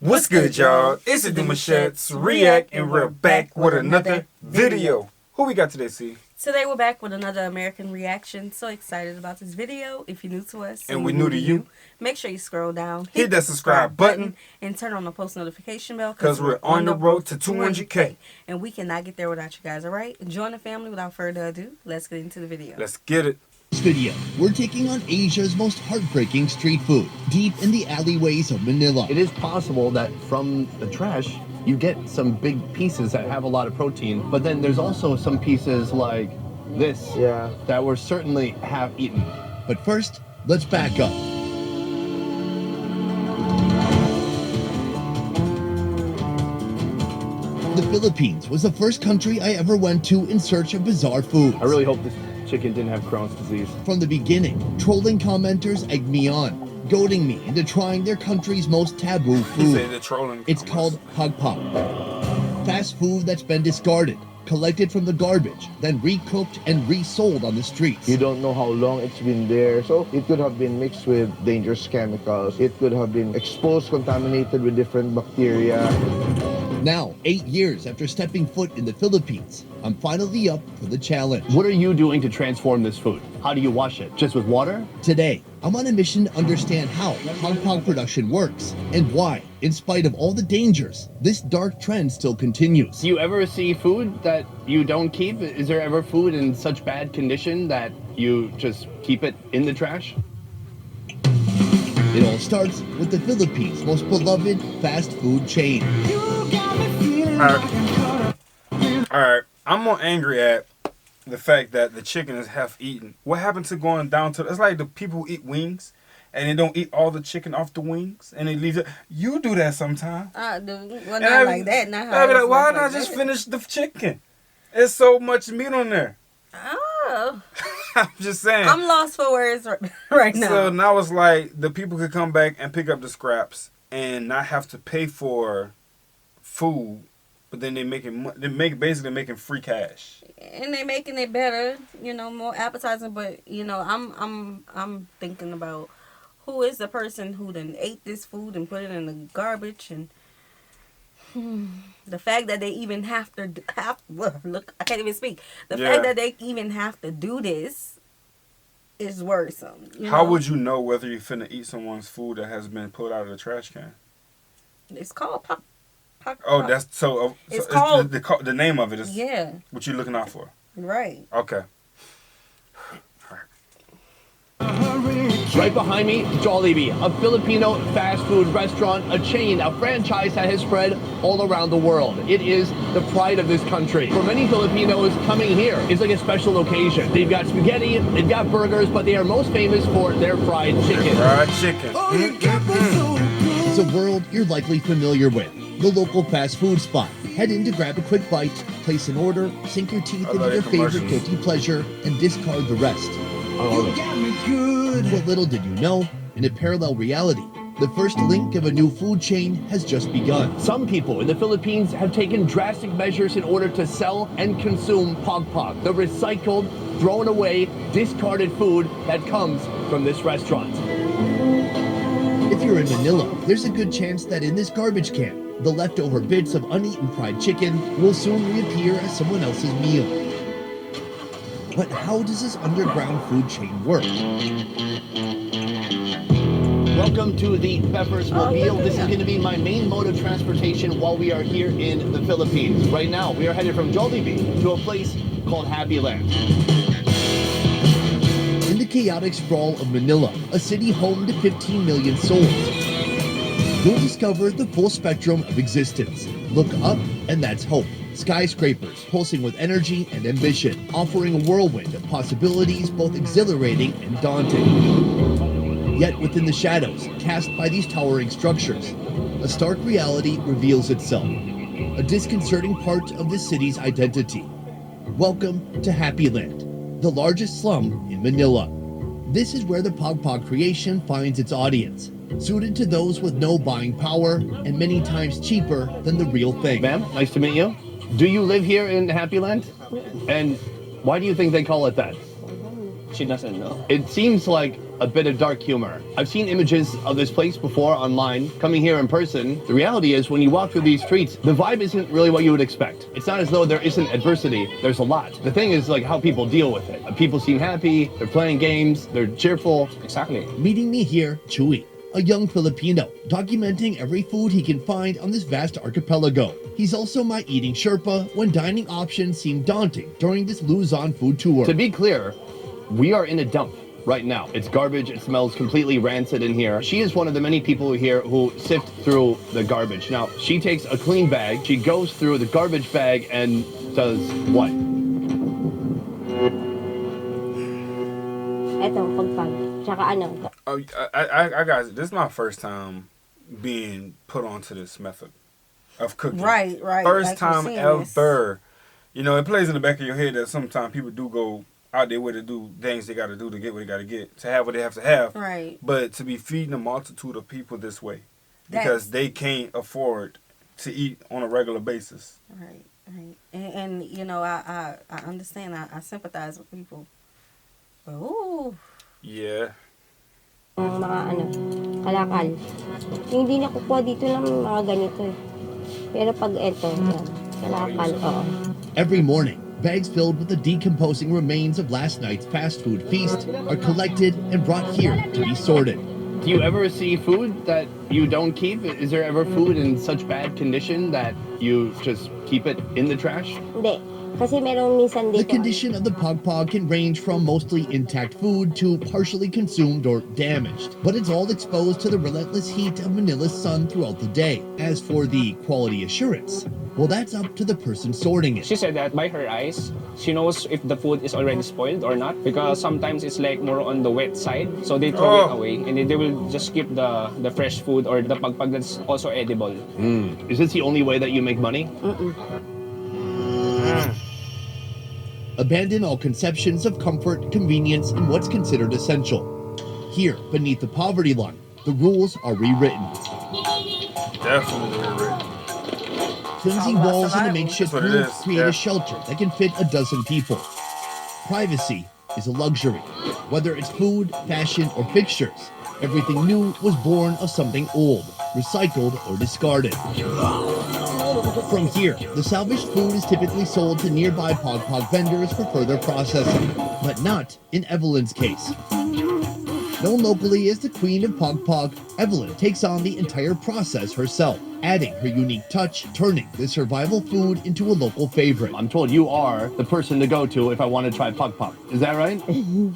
What's good, y'all? It's the Demouchets REACT, and we're back with another video. Who we got today, C? Today we're back with another American reaction. So excited about this video. If you're new to us and we're new to you, make sure you scroll down, hit that subscribe button, and turn on the post notification bell because we're on the road to 200K. And we cannot get there without you guys, alright? Join the family. Without further ado, let's get into the video. Let's get it. This video, we're taking on Asia's most heartbreaking street food, deep in the alleyways of Manila. It is possible that from the trash, you get some big pieces that have a lot of protein, but then there's also some pieces like this that were certainly half eaten. But first, let's back up. The Philippines was the first country I ever went to in search of bizarre foods. I really hope this chicken didn't have Crohn's disease. From the beginning, trolling commenters egged me on, goading me into trying their country's most taboo food. It's called Pagpag. Fast food that's been discarded, collected from the garbage, then recooked and resold on the streets. You don't know how long it's been there, so it could have been mixed with dangerous chemicals. It could have been exposed, contaminated with different bacteria. Now, 8 years after stepping foot in the Philippines, I'm finally up for the challenge. What are you doing to transform this food? How do you wash it? Just with water? Today, I'm on a mission to understand how Pagpag production works and why, in spite of all the dangers, this dark trend still continues. Do you ever see food that you don't keep? Is there ever food in such bad condition that you just keep it in the trash? It all starts with the Philippines' most beloved fast food chain. Alright, I'm more angry at the fact that the chicken is half eaten. What happened to going down to, it's like the people who eat wings and they don't eat all the chicken off the wings and they leave it. You do that sometimes. I do. Well, not like that. Not how I'd be like, why not just finish the chicken? There's so much meat on there. Oh. I'm just saying. I'm lost for words right now. So now it's like the people could come back and pick up the scraps and not have to pay for food, but then basically making free cash. And they're making it better, you know, more appetizing. But you know, I'm thinking about who is the person who then ate this food and put it in the garbage, and the fact that they even have look, I can't even speak. The fact that they even have to do this is worrisome. How would you know whether you're finna eat someone's food that has been pulled out of the trash can? It's called pop. Oh, that's so. It's called the name of it is what you're looking out for. Right. Okay. Right behind me, Jollibee, a Filipino fast food restaurant, a chain, a franchise that has spread all around the world. It is the pride of this country. For many Filipinos, coming here is like a special occasion. They've got spaghetti, they've got burgers, but they are most famous for their fried chicken. Fried chicken. It's a world you're likely familiar with. The local fast food spot. Head in to grab a quick bite, place an order, sink your teeth into your favorite guilty pleasure, and discard the rest. What little did you know, in a parallel reality, the first link of a new food chain has just begun. Some people in the Philippines have taken drastic measures in order to sell and consume Pagpag, the recycled, thrown away, discarded food that comes from this restaurant. If you're in Manila, there's a good chance that in this garbage can, the leftover bits of uneaten fried chicken will soon reappear as someone else's meal. But how does this underground food chain work? Welcome to the befrs Mobile. This is going to be my main mode of transportation while we are here in the Philippines. Right now, we are headed from Jollibee to a place called Happy Land. In the chaotic sprawl of Manila, a city home to 15 million souls, you'll discover the full spectrum of existence. Look up, and that's hope. Skyscrapers pulsing with energy and ambition, offering a whirlwind of possibilities both exhilarating and daunting. Yet within the shadows cast by these towering structures, a stark reality reveals itself, a disconcerting part of the city's identity. Welcome to Happy Land, the largest slum in Manila. This is where the Pagpag creation finds its audience, suited to those with no buying power and many times cheaper than the real thing. Ma'am, nice to meet you. Do you live here in Happy Land? And why do you think they call it that? she doesn't know. It seems like a bit of dark humor. I've seen images of this place before online. Coming here in person, the reality is when you walk through these streets, the vibe isn't really what you would expect. It's not as though there isn't adversity. There's a lot. The thing is like how people deal with it. People seem happy, they're playing games, they're cheerful. Exactly. Meeting me here, Chewy, a young Filipino, documenting every food he can find on this vast archipelago. He's also my eating Sherpa when dining options seem daunting during this Luzon food tour. To be clear, we are in a dump right now. It's garbage, it smells completely rancid in here. She is one of the many people here who sift through the garbage. Now, she takes a clean bag, she goes through the garbage bag and does what? Eto, pagpag. Tsaka ano. I guys, this is my first time being put onto this method of cooking. Right. First Like time you're seeing ever. You know, it plays in the back of your head that sometimes people do go out there where to do things they got to do to get what they got to get, to have what they have to have. Right. But to be feeding a multitude of people this way because they can't afford to eat on a regular basis. Right. And you know, I understand. I sympathize with people. But, ooh. Yeah. Mga ano, kalakal. Yung hindi nakukuha dito ng mga ganito eh. Pero pag eto, yan, kalakal, oo. Every morning, bags filled with the decomposing remains of last night's fast food feast are collected and brought here to be sorted. Do you ever see food that you don't keep? Is there ever food in such bad condition that you just keep it in the trash? Hindi. Kasi merong minsan The dito. condition of the pagpag can range from mostly intact food to partially consumed or damaged, but it's all exposed to the relentless heat of Manila's sun throughout the day. As for the quality assurance, well, that's up to the person sorting it. She said that by her eyes, she knows if the food is already spoiled or not, because sometimes it's like more on the wet side, so they throw it away and they will just keep the fresh food or the pagpag that's also edible. Is this the only way that you make money? Abandon all conceptions of comfort, convenience, and what's considered essential. Here, beneath the poverty line, the rules are rewritten. Definitely rewritten. Flimsy walls and a makeshift That's what it roof is, create yeah. a shelter that can fit a dozen people. Privacy is a luxury. Whether it's food, fashion, or fixtures, everything new was born of something old, recycled, or discarded. From here, the salvaged food is typically sold to nearby Pagpag vendors for further processing, but not in Evelyn's case. Known locally as the Queen of Pagpag, Evelyn takes on the entire process herself, adding her unique touch, turning the survival food into a local favorite. I'm told you are the person to go to if I want to try pagpag. Is that right?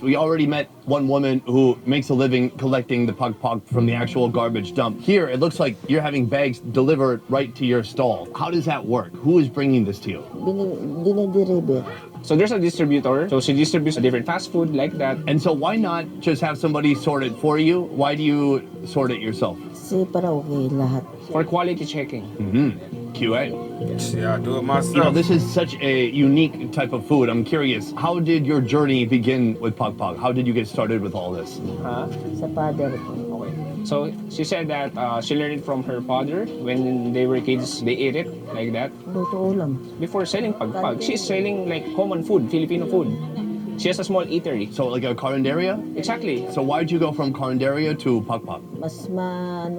We already met one woman who makes a living collecting the pagpag from the actual garbage dump. Here, it looks like you're having bags delivered right to your stall. How does that work? Who is bringing this to you? Dinidiribe. So there's a distributor, so she distributes a different fast food like that. And so why not just have somebody sort it for you? Why do you sort it yourself? Kasi para okay lahat. For quality checking. QA. Yeah, I do it You know, myself. this is such a unique type of food. I'm curious, how did your journey begin with pagpag? How did you get started with all this? Sa father ko. Okay. So she said that she learned it from her father. When they were kids, they ate it like that. Luto ulam. Before selling pagpag, she's selling like common food, Filipino food. She has a small eatery. So like a carinderia? Exactly. So why'd you go from carinderia to pagpag? Mas mas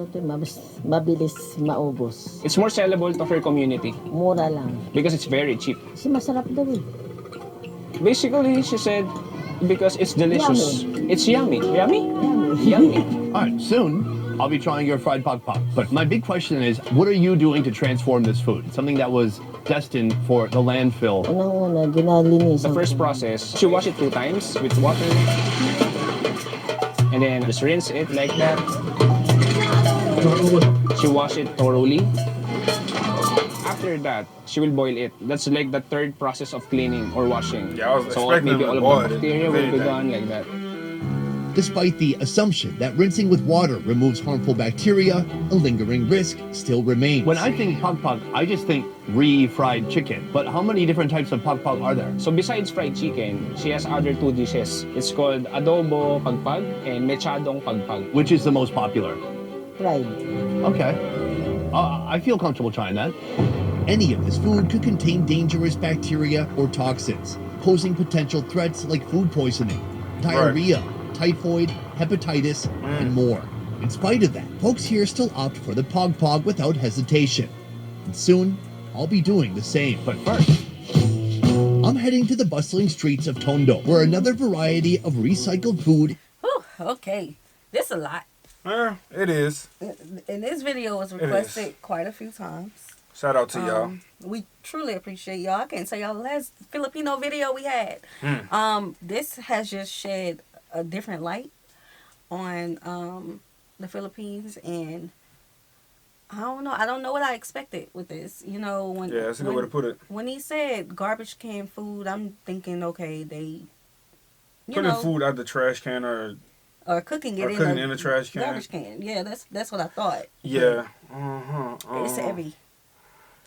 mabilis maubos. It's more sellable to her community Mura lang. because it's very cheap. Kasi masarap daw eh. Basically, she said because it's delicious. It's yummy. Yummy? Yummy. All right, soon I'll be trying your fried pagpag. But my big question is, what are you doing to transform this food? Something that was destined for the landfill. Unang-una, ginalinisan. The first process, she wash it 2 times with water. And then just rinse it like that. She wash it thoroughly. After that, she will boil it. That's like the 3rd process of cleaning or washing. Yeah, I was so expecting maybe them to all boil of it. the bacteria will be Very gone like that. Despite the assumption that rinsing with water removes harmful bacteria, a lingering risk still remains. When I think pagpag, I just think refried chicken. But how many different types of pagpag are there? So besides fried chicken, she has other 2 dishes. It's called adobo pagpag and mechadong pagpag. Which is the most popular? Fried. Okay. I feel comfortable trying that. Any of this food could contain dangerous bacteria or toxins, posing potential threats like food poisoning. diarrhea, typhoid, hepatitis, and more. In spite of that, folks here still opt for the Pagpag without hesitation. And soon, I'll be doing the same. But first, I'm heading to the bustling streets of Tondo, where another variety of recycled food. Whew, okay, this a lot. Yeah, it is. And this video was requested quite a few times. Shout out to y'all. We truly appreciate y'all. I can't say y'all the last Filipino video we had. This has just shed a different light on the Philippines, and I don't know. I don't know what I expected with this. You know, when That's a good way to put it. When he said garbage can food, I'm thinking, okay, they Putting food out the trash can or cooking it in a trash can. Garbage can. Yeah, that's what I thought. Yeah. It's heavy.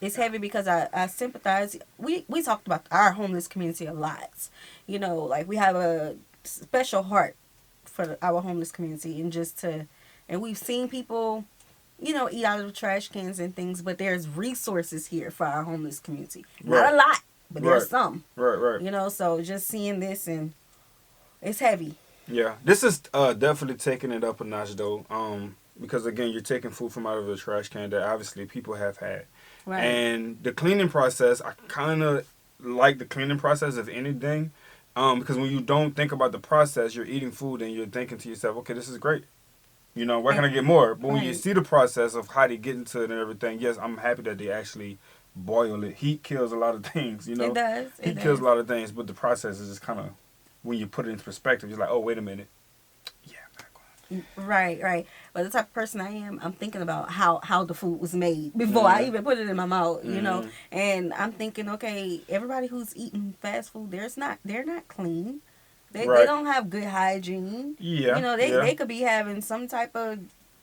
It's heavy because I sympathize. We talked about our homeless community a lot. You know, like we have a special heart for our homeless community, and we've seen people, you know, eat out of the trash cans and things, but there's resources here for our homeless community. Not a lot, but there's some. Right. You know, so just seeing this, and it's heavy. Yeah, this is definitely taking it up a notch though. Because again, you're taking food from out of the trash can that obviously people have had. Right. And the cleaning process, I kind of like the cleaning process of anything. Because when you don't think about the process, you're eating food and you're thinking to yourself, okay, this is great. You know, where can I get more? But when you see the process of how they get into it and everything, yes, I'm happy that they actually boil it. Heat kills a lot of things, you know. It does. Heat kills a lot of things, but the process is just kind of, when you put it into perspective, you're like, oh, wait a minute. Yeah, I'm not going. Right. But the type of person I am, I'm thinking about how the food was made before I even put it in my mouth, you know. And I'm thinking, okay, everybody who's eating fast food, they're not clean. They don't have good hygiene. Yeah. You know, they could be having some type of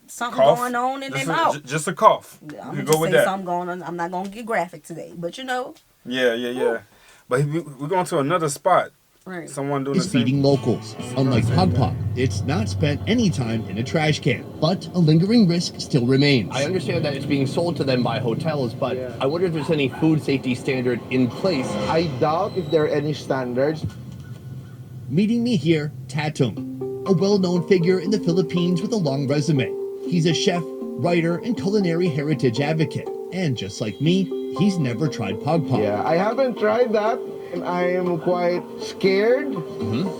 something Cough. going on in their mouth. Just a cough. I'm You gonna go with say that. something going on. I'm not gonna get graphic today, but you know. Yeah. But we're going to another spot. Right. Someone doing the Is same. feeding locals. Unlike Pagpag, it's not spent any time in a trash can, but a lingering risk still remains. I understand that it's being sold to them by hotels, but I wonder if there's any food safety standard in place. I doubt if there are any standards. Meeting me here, Tatum, a well-known figure in the Philippines with a long resume. He's a chef, writer, and culinary heritage advocate. And just like me, he's never tried Pagpag. Yeah, I haven't tried that. And I am quite scared,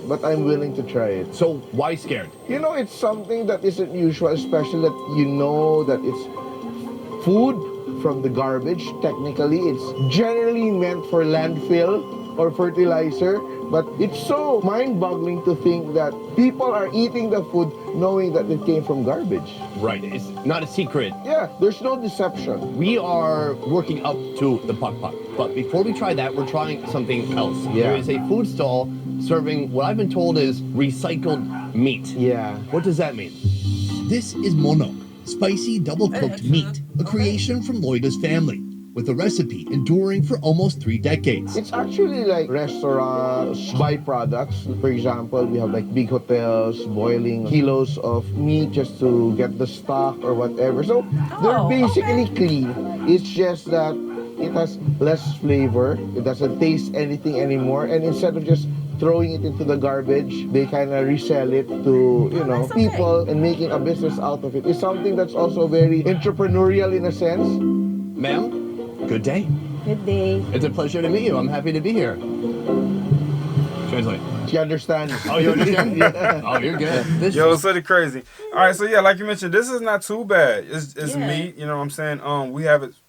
but I'm willing to try it. So why scared? You know, it's something that isn't usual, especially that you know that it's food from the garbage. Technically, it's generally meant for landfill or fertilizer, but it's so mind-boggling to think that people are eating the food knowing that it came from garbage. Right, it's not a secret. Yeah, there's no deception. We are working up to the Pagpag, but before we try that, we're trying something else. Yeah. There is a food stall serving what I've been told is recycled meat. Yeah. What does that mean? This is monok, spicy double-cooked meat, a creation from Loida's family, with a recipe enduring for almost 3 decades. It's actually like restaurants, byproducts. For example, we have like big hotels boiling kilos of meat just to get the stock or whatever. So they're basically clean. It's just that it has less flavor. It doesn't taste anything anymore. And instead of just throwing it into the garbage, they kind of resell it to, you know, people and making a business out of it. It's something that's also very entrepreneurial in a sense. Ma'am? Good day. Good day. It's a pleasure to meet you. I'm happy to be here. Translate. She understands. Oh, you understand? Yeah. Oh, you're good. Yo, it's sort of crazy. All right, so yeah, like you mentioned, this is not too bad. It's meat, you know what I'm saying?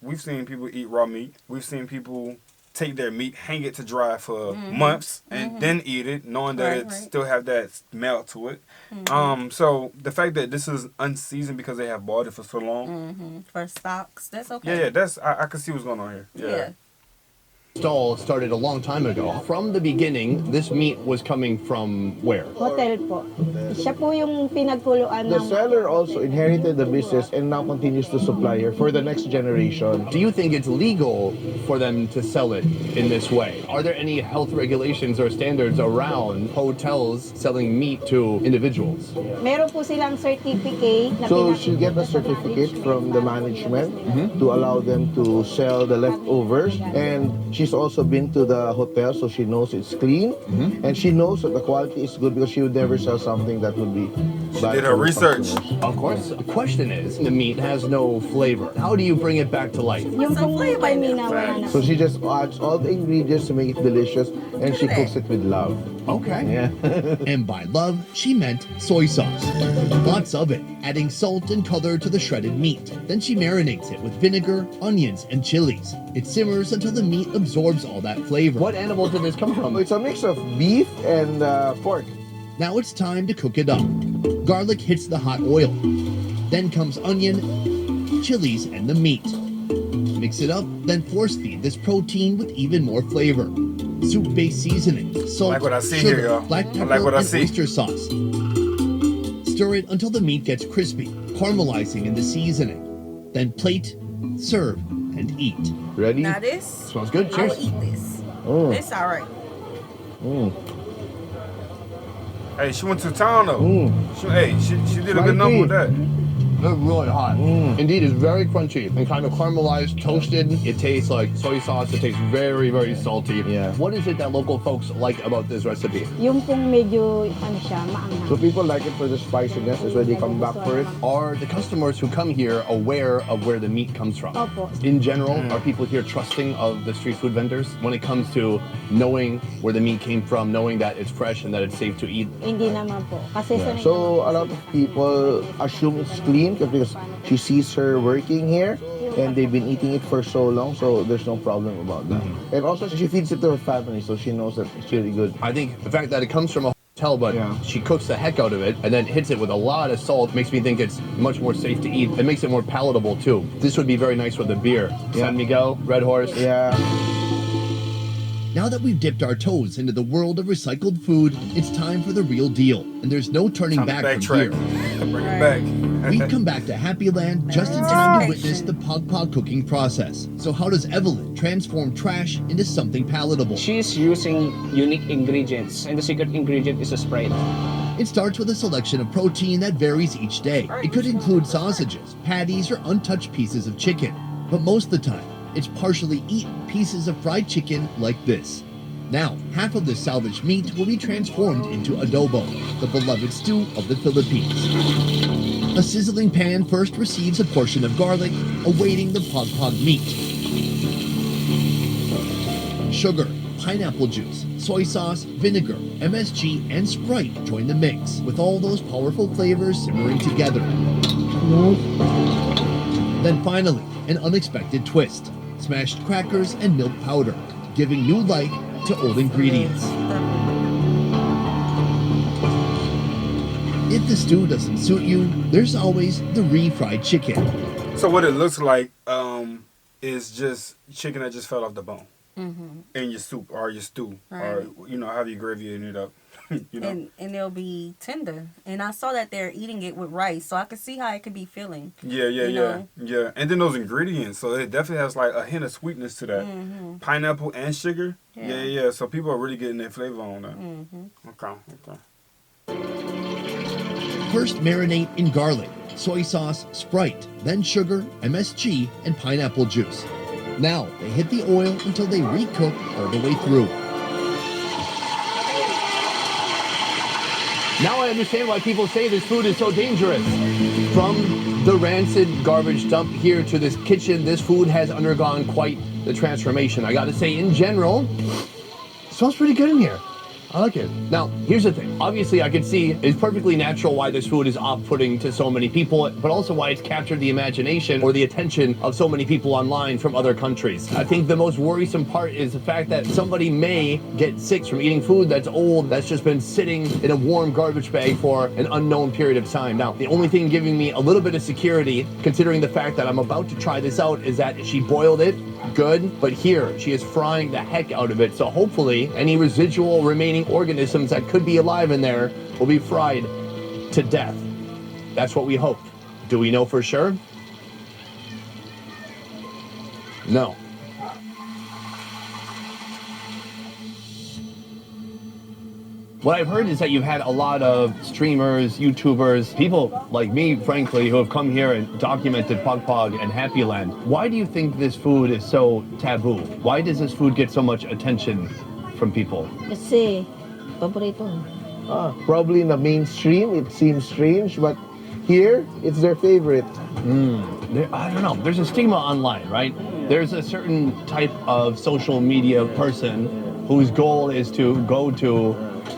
We've seen people eat raw meat. We've seen people take their meat, hang it to dry for months, and then eat it, knowing that it still have that smell to it. So the fact that this is unseasoned because they have bought it for so long. For stocks, that's okay. Yeah, that's I can see what's going on here. Yeah. Stall started a long time ago. From the beginning, this meat was coming from where? Hotel po. Siya po yung pinagkuluan The ng... seller also inherited the business and now continues to supply her for the next generation. Do you think it's legal for them to sell it in this way? Are there any health regulations or standards around hotels selling meat to individuals? Meron po silang certificate na So she'll get a certificate from the management to allow them to sell the leftovers, and she's also been to the hotel, so she knows it's clean, and she knows that the quality is good because she would never sell something that would be bad did her for the research. customers. Of course. The question is, the meat has no flavor. How do you bring it back to life? Yung What's the pong flavor in kanina, wala na. So she just adds all the ingredients to make it delicious, and she cooks it with love. Okay. Yeah. And by love, she meant soy sauce. Lots of it, adding salt and color to the shredded meat. Then she marinates it with vinegar, onions, and chilies. It simmers until the meat absorbs all that flavor. What animal did this come from? It's a mix of beef and pork. Now it's time to cook it up. Garlic hits the hot oil. Then comes onion, chilies, and the meat. Mix it up, then force feed this protein with even more flavor. Soup-based seasoning, salt, Like what I see sugar, here, y'all. black I pepper, like what I and see. oyster sauce. Stir it until the meat gets crispy, caramelizing in the seasoning. Then plate, serve, and eat. Ready? Now this, Smells good. I Cheers. will eat this. Mm. This all right. Hey, she went to town though. She did a Mighty. good number with that. They're really hot. Indeed, it's very crunchy and kind of caramelized, toasted. It tastes like soy sauce. It tastes very, very salty. Yeah. What is it that local folks like about this recipe? Yung pong medyo, ano siya, maanghang. So people like it for the spiciness, is why they come back for it. Are the customers who come here aware of where the meat comes from? Opo. In general, are people here trusting of the street food vendors when it comes to knowing where the meat came from, knowing that it's fresh and that it's safe to eat? Hindi naman po. Kasi sanay So a lot of people assume it's clean because she sees her working here and they've been eating it for so long, so there's no problem about that. And also she feeds it to her family, so she knows that it's really good. I think the fact that it comes from a hotel, but Yeah. she cooks the heck out of it and then hits it with a lot of salt makes me think it's much more safe to eat. It makes it more palatable too. This would be very nice with a beer. Yeah. San Miguel, Red Horse. Yeah. Now that we've dipped our toes into the world of recycled food, it's time for the real deal. And there's no turning Time to back from here. backtrack. Bring it back. We come back to Happy Land just in time to witness the Pagpag cooking process. So how does Evelyn transform trash into something palatable? She's using unique ingredients, and the secret ingredient is a Sprite. It starts with a selection of protein that varies each day. It could include sausages, patties, or untouched pieces of chicken. But most of the time, it's partially eaten pieces of fried chicken like this. Now, half of this salvaged meat will be transformed into adobo, the beloved stew of the Philippines. A sizzling pan first receives a portion of garlic, awaiting the pagpag meat. Sugar, pineapple juice, soy sauce, vinegar, MSG, and Sprite join the mix, with all those powerful flavors simmering together. Then finally, an unexpected twist. Smashed crackers and milk powder, giving new life to old ingredients. If the stew doesn't suit you, there's always the refried chicken. So what it looks like is just chicken that just fell off the bone in your soup or your stew, or have you gravying it up. And it'll be tender. And I saw that they're eating it with rice, so I could see how it could be filling. Yeah. And then those ingredients, so it definitely has like a hint of sweetness to that. Pineapple and sugar. Yeah. So people are really getting their flavor on that. Okay. First, marinate in garlic, soy sauce, Sprite, then sugar, MSG, and pineapple juice. Now, they hit the oil until they recook all the way through. Now I understand why people say this food is so dangerous. From the rancid garbage dump here to this kitchen, this food has undergone quite the transformation. I gotta say, in general, it smells pretty good in here. I like it. Now, here's the thing. Obviously, I can see it's perfectly natural why this food is off-putting to so many people, but also why it's captured the imagination or the attention of so many people online from other countries. I think the most worrisome part is the fact that somebody may get sick from eating food that's old, that's just been sitting in a warm garbage bag for an unknown period of time. Now, the only thing giving me a little bit of security, considering the fact that I'm about to try this out, is that she boiled it good, but here she is frying the heck out of it. So hopefully any residual remaining organisms that could be alive in there will be fried to death. That's what we hope. Do we know for sure? No. What I've heard is that you've had a lot of streamers, YouTubers, people like me, frankly, who have come here and documented Pagpag and Happy Land. Why do you think this food is so taboo? Why does this food get so much attention from people? Kasi, paborito. Probably in the mainstream, it seems strange, but here, it's their favorite. I don't know. There's a stigma online, right? There's a certain type of social media person whose goal is to go to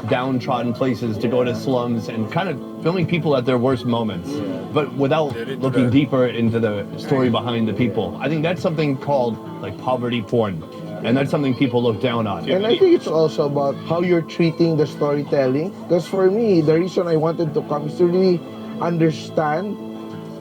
downtrodden places, to go to slums and kind of filming people at their worst moments, but without looking deeper into the story behind the people. I think that's something called like poverty porn. And that's something people look down on. And I think it's also about how you're treating the storytelling. Because for me, the reason I wanted to come is to really understand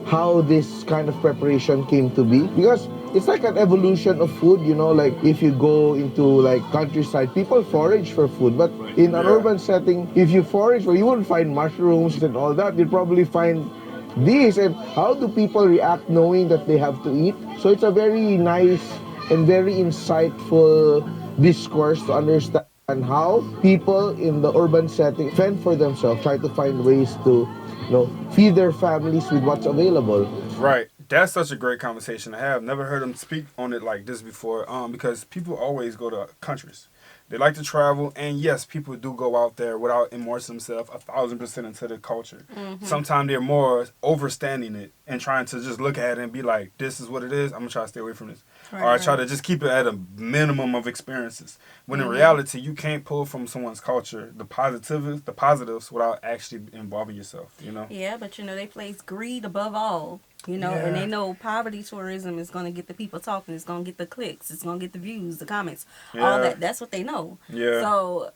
how this kind of preparation came to be. Because it's like an evolution of food, you know, like if you go into like countryside, people forage for food. But in an urban setting, if you forage, well, you wouldn't find mushrooms and all that. You'd probably find this. And how do people react knowing that they have to eat? So it's a very nice and very insightful discourse to understand how people in the urban setting fend for themselves, try to find ways to, you know, feed their families with what's available. Right. That's such a great conversation to have. Never heard them speak on it like this before. Because people always go to countries. They like to travel, and yes, people do go out there without immersing themselves 1,000% into the culture. Sometimes they're more overstanding it and trying to just look at it and be like, this is what it is, I'm going to try to stay away from this. Or I try to just keep it at a minimum of experiences. When in reality, you can't pull from someone's culture the positives without actually involving yourself, you know? Yeah, but you know, they place greed above all. You know, and they know poverty tourism is going to get the people talking. It's going to get the clicks. It's going to get the views, the comments, all that. That's what they know. Yeah. So,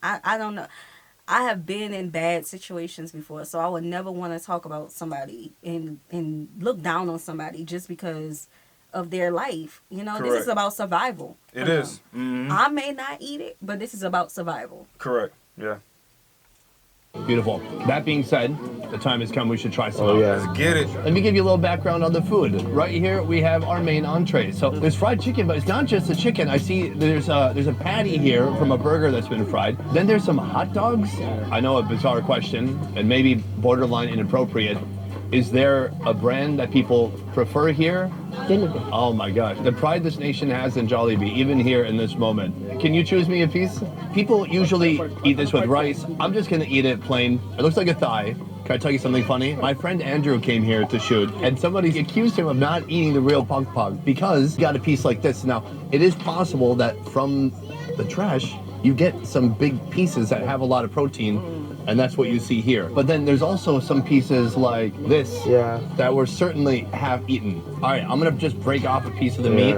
I don't know. I have been in bad situations before, so I would never want to talk about somebody and look down on somebody just because of their life. You know, This is about survival. It is. Mm-hmm. I may not eat it, but this is about survival. Correct. Yeah. Beautiful. That being said, the time has come we should try some. Oh, yeah. Let's get it. Let me give you a little background on the food. Right here we have our main entree. So there's fried chicken, but it's not just the chicken. I see there's a patty here from a burger that's been fried. Then there's some hot dogs. I know, a bizarre question and maybe borderline inappropriate. Is there a brand that people prefer here? Jollibee. Oh my gosh, the pride this nation has in Jollibee, even here in this moment. Can you choose me a piece? People usually eat this with rice. I'm just gonna eat it plain. It looks like a thigh. Can I tell you something funny? My friend Andrew came here to shoot, and somebody accused him of not eating the real Pagpag because he got a piece like this. Now, it is possible that from the trash, you get some big pieces that have a lot of protein, and that's what you see here. But then there's also some pieces like this that were certainly half eaten. All right, I'm gonna just break off a piece of the meat.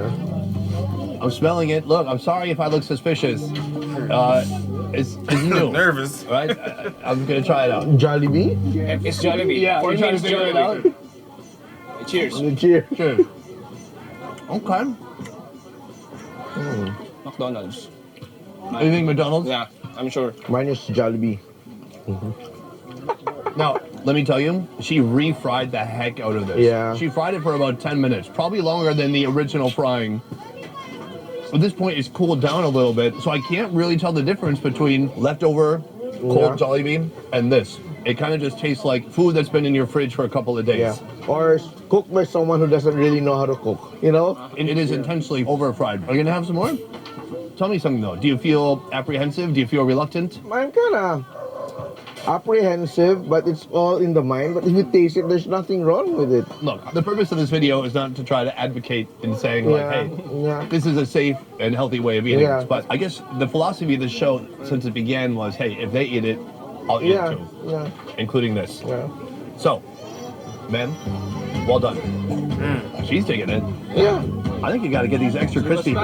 I'm smelling it. Look, I'm sorry if I look suspicious. It's new. Nervous. Right? I'm gonna try it out. Jollibee? It's Jollibee. Yeah, For you me, trying it's to figure it out? Jollibee. Cheers. Cheers. Cheers. Okay. McDonald's. You think McDonald's? Yeah, I'm sure. Mine is Jollibee. Now, let me tell you, she refried the heck out of this. Yeah. She fried it for about 10 minutes, probably longer than the original frying. At this point, it's cooled down a little bit, so I can't really tell the difference between leftover cold Jollibee and this. It kind of just tastes like food that's been in your fridge for a couple of days. Yeah. Or cooked by someone who doesn't really know how to cook, you know? It is intentionally over-fried. Are you gonna have some more? Tell me something though. Do you feel apprehensive? Do you feel reluctant? I'm kind of apprehensive, but it's all in the mind. But if you taste it, there's nothing wrong with it. Look, the purpose of this video is not to try to advocate in saying like, hey, this is a safe and healthy way of eating this. But I guess the philosophy of the show since it began was, hey, if they eat it, I'll eat it too. Yeah. Including this. Yeah. So, man, well done. She's taking it. Yeah. I think you got to get these extra crispy.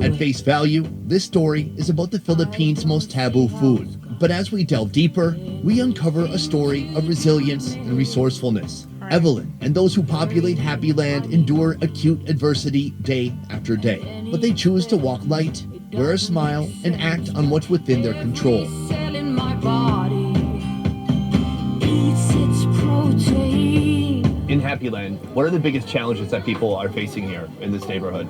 At face value, this story is about the Philippines' most taboo food. But as we delve deeper, we uncover a story of resilience and resourcefulness. Evelyn and those who populate Happy Land endure acute adversity day after day. But they choose to walk light, wear a smile, and act on what's within their control. In Happy Land, what are the biggest challenges that people are facing here in this neighborhood?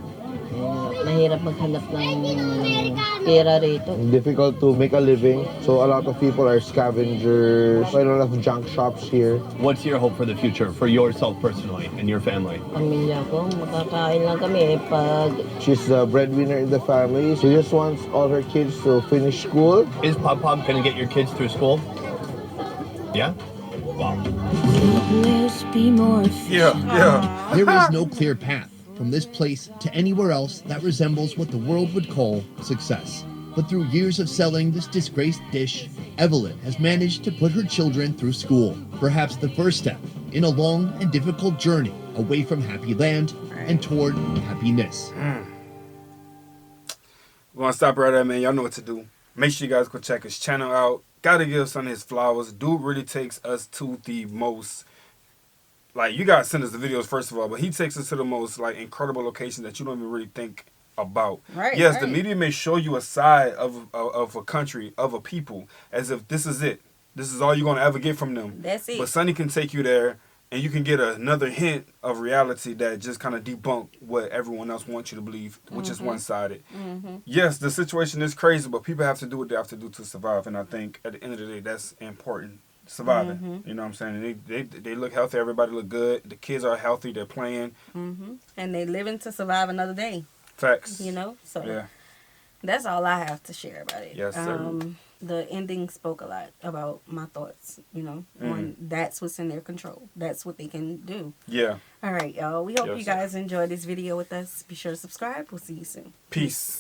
Mahirap maghanap ng pera rito. Difficult to make a living. So a lot of people are scavengers. A lot of junk shops here. What's your hope for the future, for yourself personally and your family? Pamilya ko, makakain lang kami pag She's the breadwinner in the family. She just wants all her kids to finish school. Is Pagpag gonna get your kids through school? Yeah? Wow. Yeah. There is no clear path from this place to anywhere else that resembles what the world would call success. But through years of selling this disgraced dish, Evelyn has managed to put her children through school. Perhaps the first step in a long and difficult journey away from Happy Land and toward happiness. We're gonna stop right there, man. Y'all know what to do. Make sure you guys go check his channel out. Gotta give son his flowers. Dude really takes us to the most, like, you guys send us the videos first of all, but he takes us to the most, like, incredible locations that you don't even really think about. Right. Yes, right. the media may show you a side of a country, of a people, as if this is it. This is all you're gonna ever get from them. That's it. But Sonny can take you there, and you can get another hint of reality that just kind of debunk what everyone else wants you to believe, which is one-sided. Yes, the situation is crazy, but people have to do what they have to do to survive, and I think at the end of the day, that's important. Surviving, you know what I'm saying? They look healthy. Everybody look good. The kids are healthy. They're playing. And they living to survive another day. Facts. You know, so Yeah. that's all I have to share about it. Yes, sir. The ending spoke a lot about my thoughts. You know, on that's what's in their control. That's what they can do. Yeah. All right, y'all. We hope Yes, you sir. guys enjoyed this video with us. Be sure to subscribe. We'll see you soon. Peace.